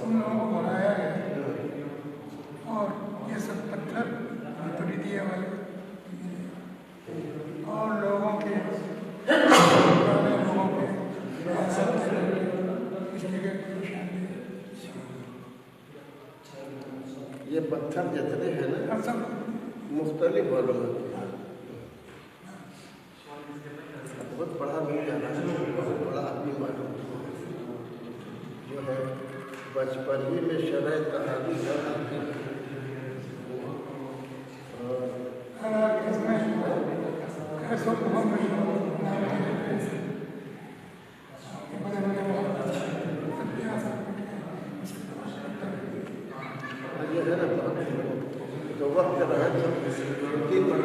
उन लोगों को भगाया गया और ये सब पत्थर परिधीय वाले और लोगों के पुराने लोगों के इस जगह की निशानी। ये पत्थर जितने हैं ना सब मुख्तलिफ वालों में बहुत बड़ा मिल जाना है, बहुत बड़ा आदमी मालूम जो है बचपन ही में शरह कहानी कर आती है ये है ना बहुत तो वक्त रहा